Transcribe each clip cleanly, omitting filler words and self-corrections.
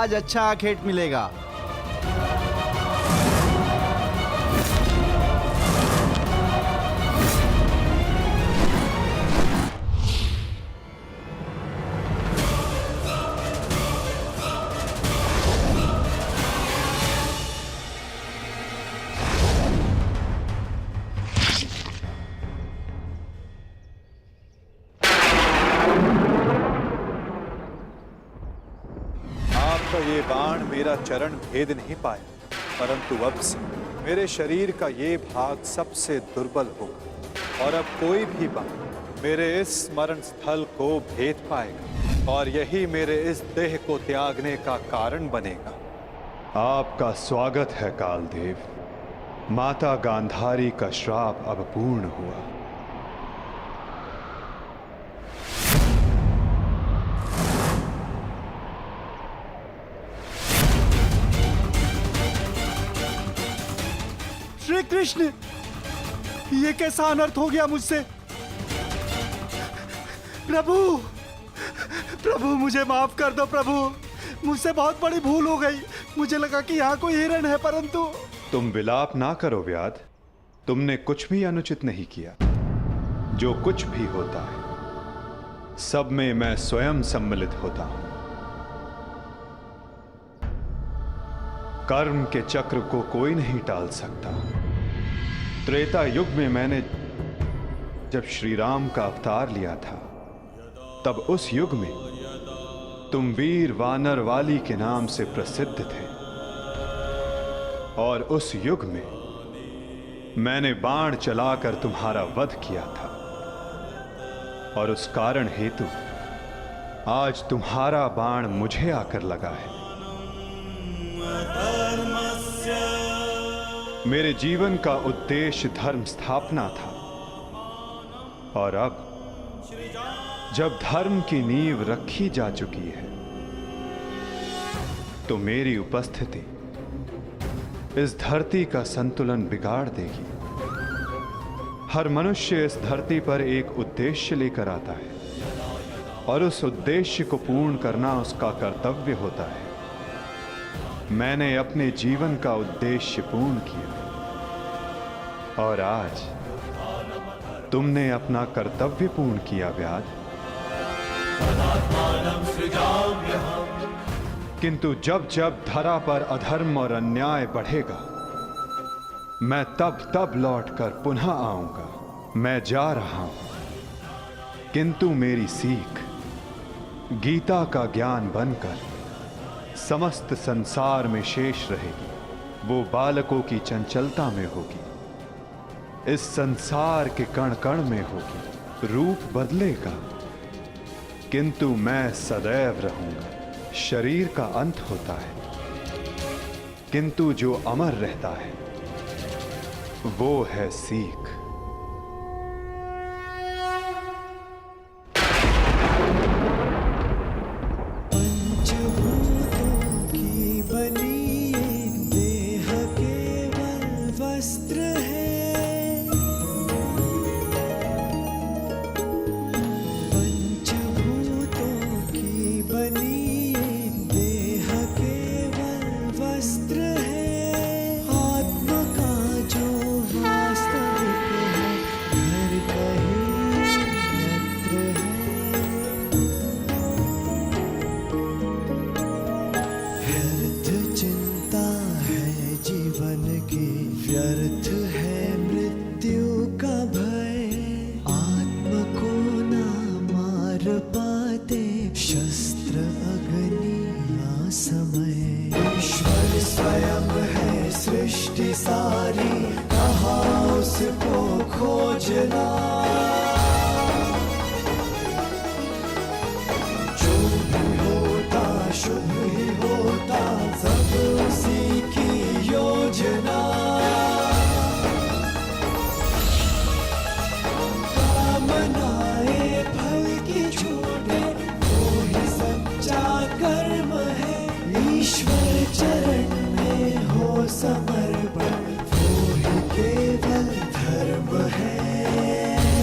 आज अच्छा आखेट मिलेगा। आपका ये बाण मेरा चरण भेद नहीं पाया, परंतु अब से मेरे शरीर का ये भाग सबसे दुर्बल होगा और अब कोई भी बाण मेरे इस स्मरण स्थल को भेद पाएगा और यही मेरे इस देह को त्यागने का कारण बनेगा। आपका स्वागत है कालदेव। माता गांधारी का श्राप अब पूर्ण हुआ। श्री कृष्ण, ये कैसा अनर्थ हो गया मुझसे? प्रभु, प्रभु मुझे माफ कर दो प्रभु, मुझसे बहुत बड़ी भूल हो गई। मुझे लगा कि यहाँ कोई हिरण है, परंतु। तुम विलाप ना करो व्याध, तुमने कुछ भी अनुचित नहीं किया। जो कुछ भी होता है सब में मैं स्वयं सम्मिलित होता हूं। कर्म के चक्र को कोई नहीं टाल सकता। त्रेता युग में मैंने जब श्री राम का अवतार लिया था, तब उस युग में तुम वीर वानर वाली के नाम से प्रसिद्ध थे और उस युग में मैंने बाण चलाकर तुम्हारा वध किया था और उस कारण हेतु आज तुम्हारा बाण मुझे आकर लगा है। मेरे जीवन का उद्देश्य धर्म स्थापना था और अब जब धर्म की नींव रखी जा चुकी है तो मेरी उपस्थिति इस धरती का संतुलन बिगाड़ देगी। हर मनुष्य इस धरती पर एक उद्देश्य लेकर आता है और उस उद्देश्य को पूर्ण करना उसका कर्तव्य होता है। मैंने अपने जीवन का उद्देश्य पूर्ण किया और आज तुमने अपना कर्तव्य पूर्ण किया व्याध। किंतु जब जब धरा पर अधर्म और अन्याय बढ़ेगा, मैं तब तब लौटकर पुनः आऊंगा। मैं जा रहा हूं, किंतु मेरी सीख गीता का ज्ञान बनकर समस्त संसार में शेष रहेगी। वो बालकों की चंचलता में होगी, इस संसार के कण कण में होगी। रूप बदलेगा किंतु मैं सदैव रहूंगा। शरीर का अंत होता है किंतु जो अमर रहता है वो है सीख। समर्पण वो ही केवल धर्म है।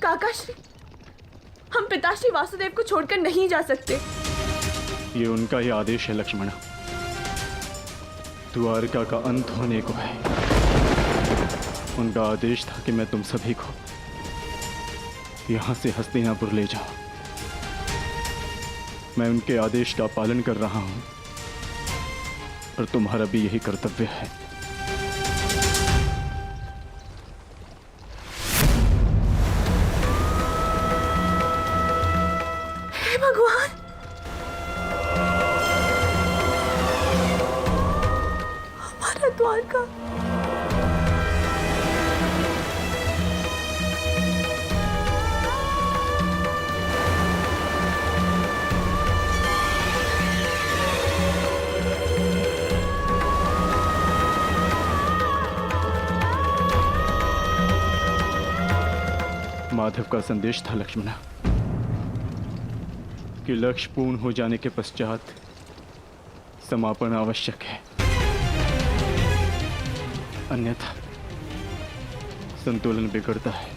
काकाश्री, हम पिताश्री वासुदेव को छोड़कर नहीं जा सकते। ये उनका ही आदेश है लक्ष्मणा। द्वारका का अंत होने को है। उनका आदेश था कि मैं तुम सभी को यहां से हस्तिनापुर ले जाऊं। मैं उनके आदेश का पालन कर रहा हूं और तुम्हारा भी यही कर्तव्य है। हे भगवान, हमारा द्वारका। माधव का संदेश था लक्ष्मणा कि लक्ष्य पूर्ण हो जाने के पश्चात समापन आवश्यक है, अन्यथा संतुलन बिगड़ता है।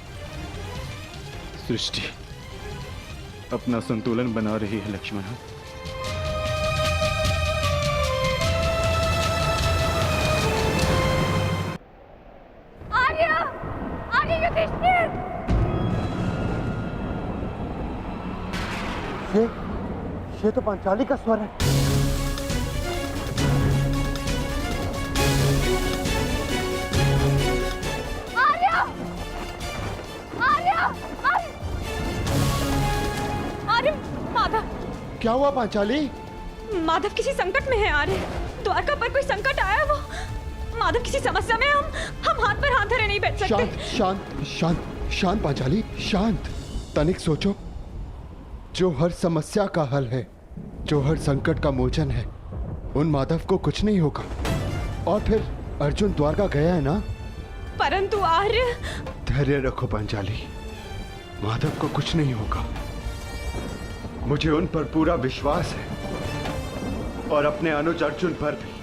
सृष्टि अपना संतुलन बना रही है लक्ष्मणा। ये तो पांचाली का स्वर है। आर्या! आर्या! आर्य! माधव! क्या हुआ पांचाली? माधव किसी संकट में है आर्य। द्वारका पर कोई संकट आया वो। माधव किसी समस्या में। हम हाथ पर हाथ धरे नहीं बैठ सकते। शांत शांत शांत शांत पांचाली, शांत। तनिक सोचो, जो हर समस्या का हल है, जो हर संकट का मोचन है, उन माधव को कुछ नहीं होगा। और फिर अर्जुन द्वारका गया है ना। परंतु आर्य। धैर्य रखो पांचाली, माधव को कुछ नहीं होगा। मुझे उन पर पूरा विश्वास है और अपने अनुज अर्जुन पर भी।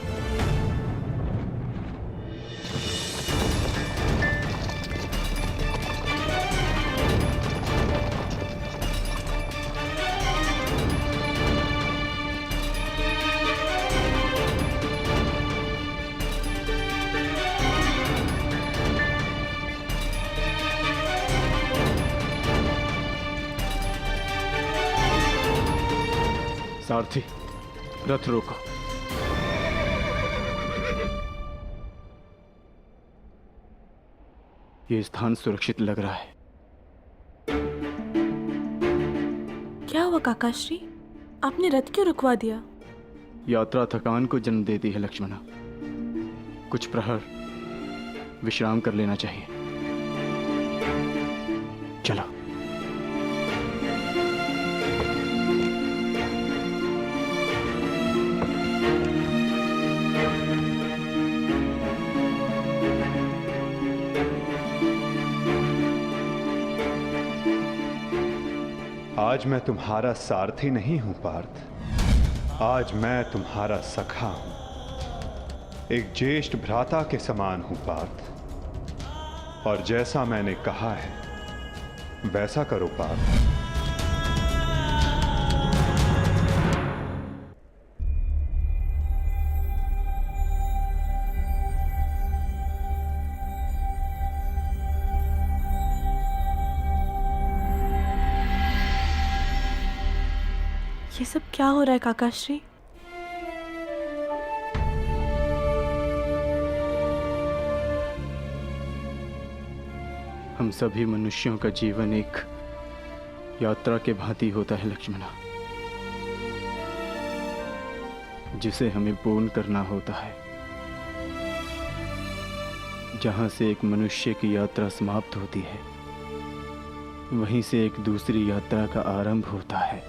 सारथी, रथ रोको। ये स्थान सुरक्षित लग रहा है। क्या हुआ काकाश्री? आपने रथ क्यों रुकवा दिया? यात्रा थकान को जन्म देती है लक्ष्मणा। कुछ प्रहर विश्राम कर लेना चाहिए। चलो। आज मैं तुम्हारा सारथी नहीं हूं पार्थ, आज मैं तुम्हारा सखा हूं, एक ज्येष्ठ भ्राता के समान हूं पार्थ। और जैसा मैंने कहा है वैसा करो पार्थ। ये सब क्या हो रहा है काकाश्री? हम सभी मनुष्यों का जीवन एक यात्रा के भांति होता है लक्ष्मणा, जिसे हमें पूर्ण करना होता है। जहां से एक मनुष्य की यात्रा समाप्त होती है, वहीं से एक दूसरी यात्रा का आरंभ होता है।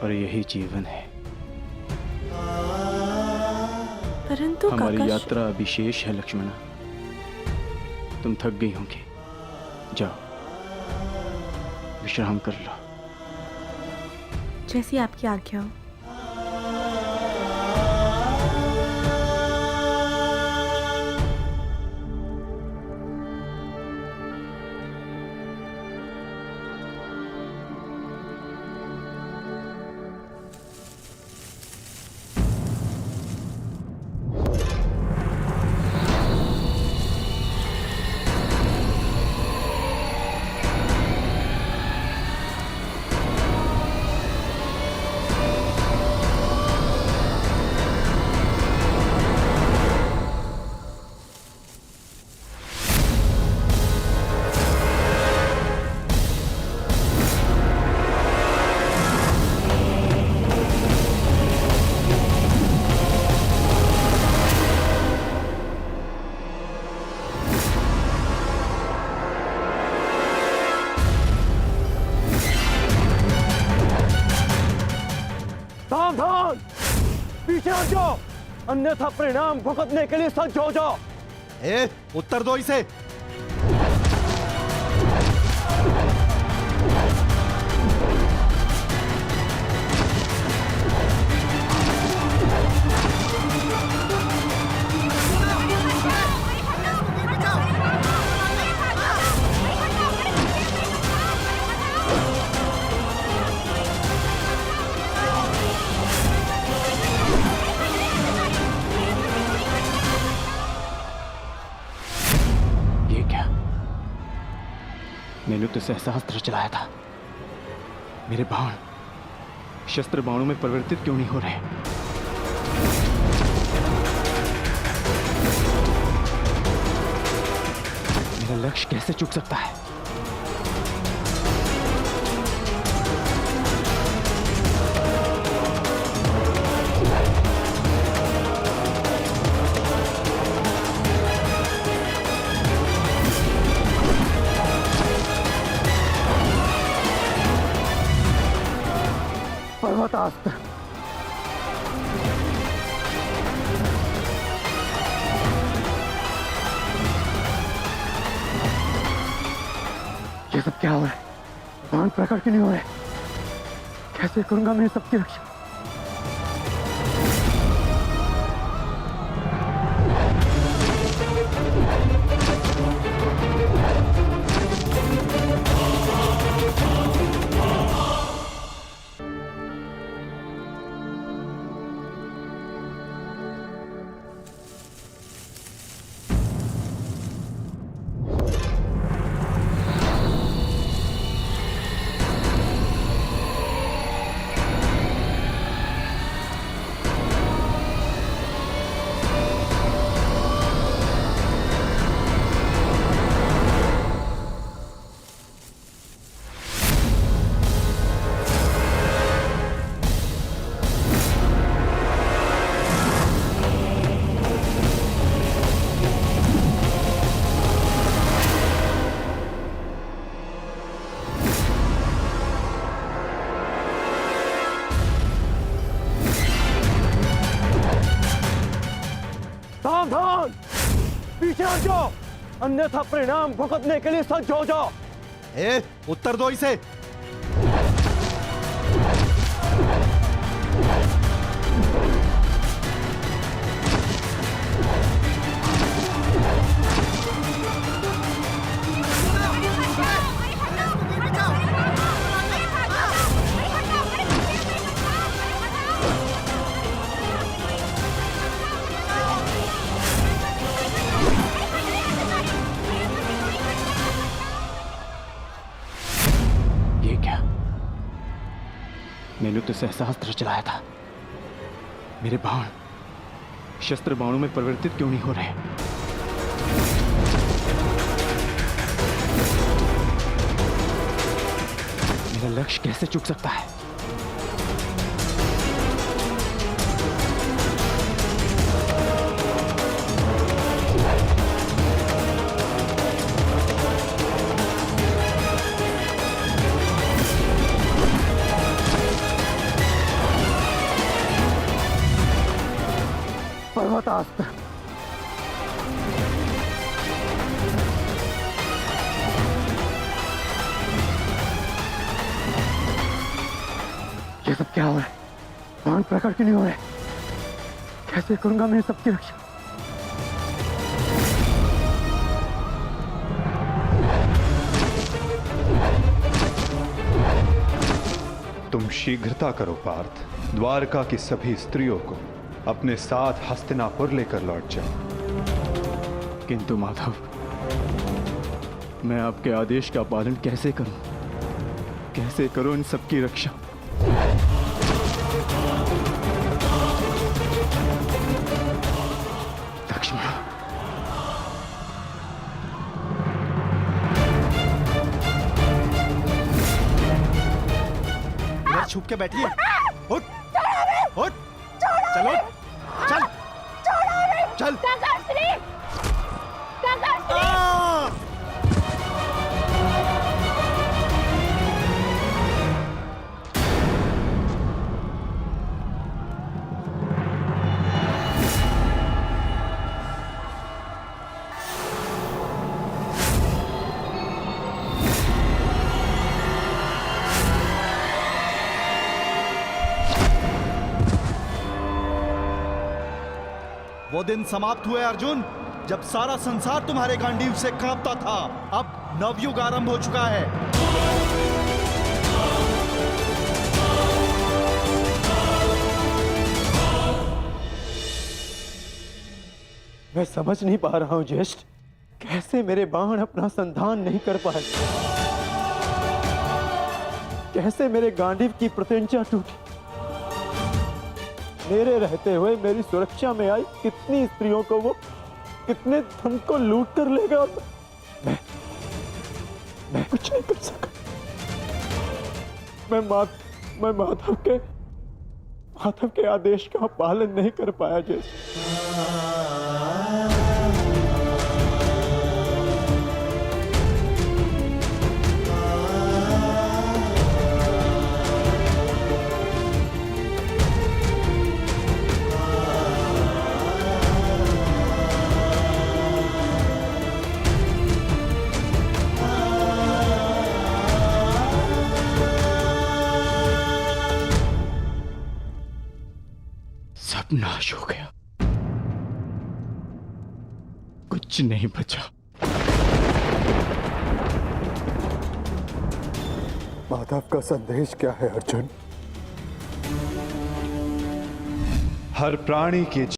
और यही जीवन है। परंतु हमारी यात्रा अभी शेष है लक्ष्मणा। तुम थक गई होंगी, जाओ विश्राम कर लो। जैसी आपकी आज्ञा हो। सावधान, पीछे हट जाओ, अन्यथा परिणाम भुगतने के लिए सज्ज हो जाओ। उत्तर दो इसे। मैंने तो सहस्त्र चलाया था, मेरे बाण शस्त्र बाणों में परिवर्तित क्यों नहीं हो रहे? मेरा लक्ष्य कैसे चूक सकता है? पर्वतास्त्र, ये सब क्या हो रहा है? बाण प्रकट क्यों नहीं हो रहे? कैसे करूंगा मैं सबकी रक्षा? सावधान, पीछे हट जाओ, अन्यथा परिणाम भुगतने के लिए सज्ज हो जाओ। ए, उत्तर दो इसे। ये क्या? मैंने तो सहस्त्र चलाया था। मेरे बाण शस्त्र बाणों में परिवर्तित क्यों नहीं हो रहे? मेरा लक्ष्य कैसे चूक सकता है? पर्वतास्त्र। ये सब क्या हो रहा है? बाण प्रकट क्यों नहीं हो रहे? कैसे करूंगा मैं सबकी रक्षा? तुम शीघ्रता करो पार्थ, द्वारका की सभी स्त्रियों को अपने साथ हस्तिनापुर लेकर लौट जाओ। किंतु माधव, मैं आपके आदेश का पालन कैसे करूं? कैसे करूं इन सबकी रक्षा? लक्ष्मण, इधर छुप के बैठिए। उठ, उठ, चलो, चल, चल। वो दिन समाप्त हुए अर्जुन, जब सारा संसार तुम्हारे गांडीव से कांपता था। अब नवयुग आरंभ हो चुका है। मैं समझ नहीं पा रहा हूं ज्येष्ठ, कैसे मेरे बाण अपना संधान नहीं कर पाए? कैसे मेरे गांडीव की प्रत्यंचा टूटी? मेरे रहते हुए मेरी सुरक्षा में आई कितनी स्त्रियों को वो कितने धन को लूट कर ले गया। मैं कुछ नहीं कर सका। मैं माधव के आदेश का पालन नहीं कर पाया जैसे। सब नाश हो गया, कुछ नहीं बचा। माधव का संदेश क्या है अर्जुन? हर प्राणी के